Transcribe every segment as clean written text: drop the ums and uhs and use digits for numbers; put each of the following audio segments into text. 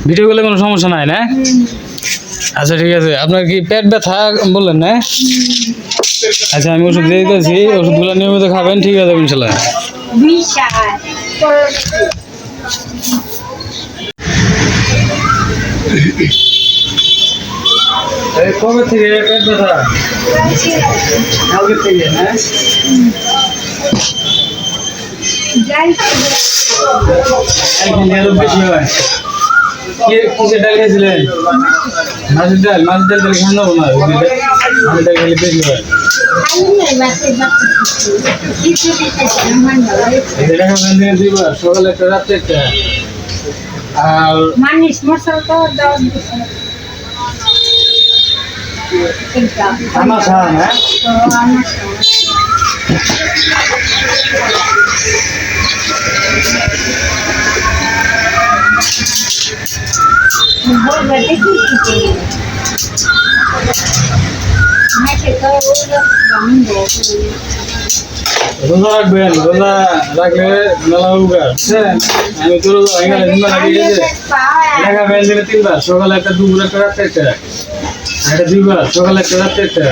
Video করলে কোনো সমস্যা নাই না? আচ্ছা ঠিক আছে, আপনার কি পেট ব্যথা বললেন না? আচ্ছা আমি ওষুধ দিয়ে দিতেছি, ওষুধগুলো নিয়মিত খাবেন, ঠিক আছে ইনশাল্লাহ। কবে থেকে পেট ব্যথা? কালকে থেকে? হ্যাঁ বেশি হয়। কিসের ডাল খেয়েছিলেন? মাছের ডাল? মাছের ডাল তাহলে খান যাবো না, মাছের ডাল খেলে বেশি হয়। এটা খাবেন দিনে 2 বার, সকালে একটা রাত্রে একটা। আর আমার খান, হ্যাঁ রোজা রাখবেন, রোজা রাখলে মেলা উপকার, বুঝছেন? আমি তো রোজা এখানে দেখাবেন দিনে 3 বার, সকালে একটা, দুপুরে একটা, রাত্রে একটা। আর এটা 2 বার, সকালে একটা, রাত্রে একটা।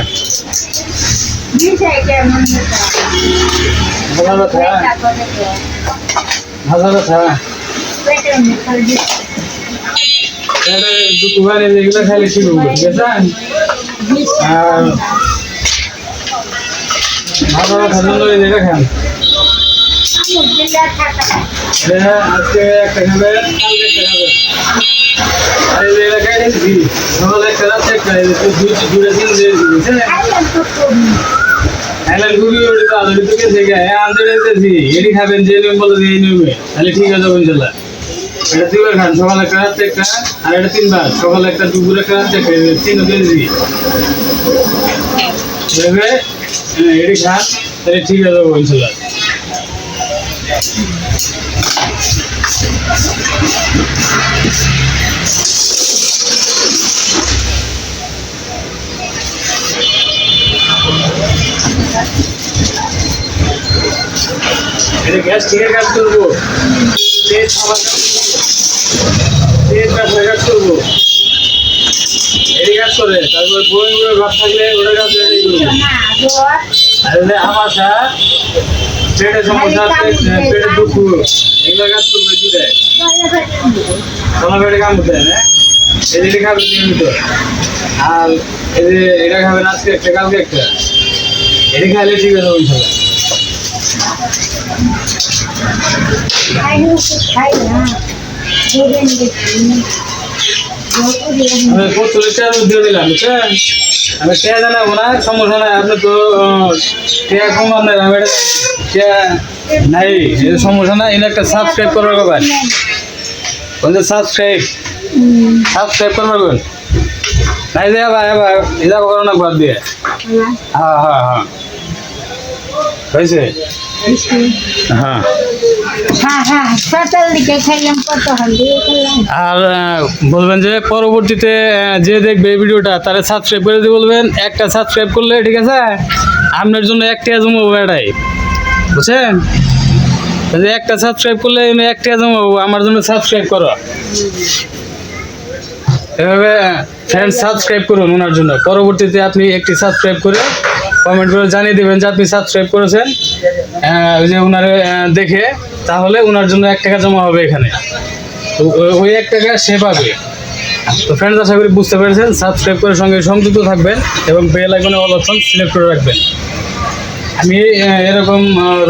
হাজার ব্যথা এগুলো খাইলে ঠিক হবে, ঠিক আছে? আর ভালো ব্যথার জন্য এটা খান। আজকে একটা খাবেন, কালকে একটা খাবেন। আর এটা খাইছি সকালে একটা, রাত্রে একটা, দুটো দিন বুঝছেন? খুবই আনতেছি এটি খাবেন, যে নিয়ম বলো এই নিয়মে, তাহলে ঠিক আছে ইনশাল্লাহ। এটা 2 বার খান, সকালে একটা, রাত্রে একটা। আর এটা 3 বার, সকালে একটা, দুপুরে একটা, রাত্রে একটা। 3 কেজি এটি খান, তাহলে ঠিক আছে ইনশাল্লাহ। এটা গ্যাস থেকে কাজ করবো, পেট কাজ করবো, এটি কাজ করে। তারপর বই ভাব থাকলে ওটা কাজ রেডি করবো। আমাশা, পেটের সমস্যা, পেটের দুঃখ, এগুলো কাজ করবে দুটাই। তোমার পেটে কাম করতে হয় না, এদিকে খাবেন নিয়মিত। আর এই যে এটা খাবেন আজকে একটা, কালকে একটা। এটি খাইলে ঠিক আছে ইনশাল্লাহ। দিয়ে দিলাম, বুঝছেন? আমি টেয়া জানাবো না, সমস্যা নাই। আপনি তো টেয়া কম, আপনার আমি টেয়া নাই, সমস্যা নাই। এনে একটা সাবস্ক্রাইব করবার ব্যাপার, সাবস্ক্রাইব করবার নাই যে এবার করো না বাদ দিয়ে। হ্যাঁ হ্যাঁ হ্যাঁ হয়েছে। হ্যাঁ আর বলবেন যে পরবর্তীতে যে দেখবে এই ভিডিওটা তারা সাবস্ক্রাইব করে দিয়ে বলবেন, একটা সাবস্ক্রাইব করলে ঠিক আছে আপনার জন্য একটা জমাবো, এটাই বুঝছেন? যে একটা সাবস্ক্রাইব করলে আমি একটা জমাবো, আমার জন্য সাবস্ক্রাইব করো। এভাবে ফ্রেন্ড সাবস্ক্রাইব করুন ওনার জন্য। পরবর্তীতে আপনি একটি সাবস্ক্রাইব করে কমেন্ট করে জানিয়ে দেবেন যে আপনি সাবস্ক্রাইব করেছেন, ওই যে ওনারে দেখে, তাহলে ওনার জন্য 1 টাকা জমা হবে এখানে। তো ওই 1 টাকা সে পাবে। তো ফ্রেন্ডস আশা করি বুঝতে পেরেছেন। সাবস্ক্রাইব করে সঙ্গে সংযুক্ত থাকবেন এবং বেল আইকনে অল অপশন সিলেক্ট করে রাখবেন। আমি এরকম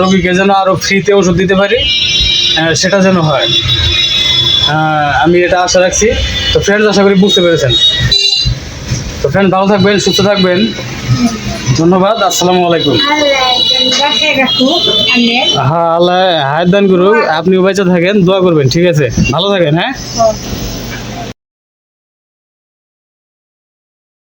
রোগীকে যেন আরও ফ্রিতে ওষুধ দিতে পারি, সেটা যেন হয়, আমি এটা আশা রাখছি। তো ফ্রেন্ডস আশা করি বুঝতে পেরেছেন। তো ফ্রেন্ড ভালো থাকবেন, সুস্থ থাকবেন। ধন্যবাদ, আসসালামু আলাইকুম। হ্যাঁ আল্লাহ হায়াত দান করুক, আপনিও বেঁচে থাকেন, দোয়া করবেন, ঠিক আছে? ভালো থাকেন, হ্যাঁ।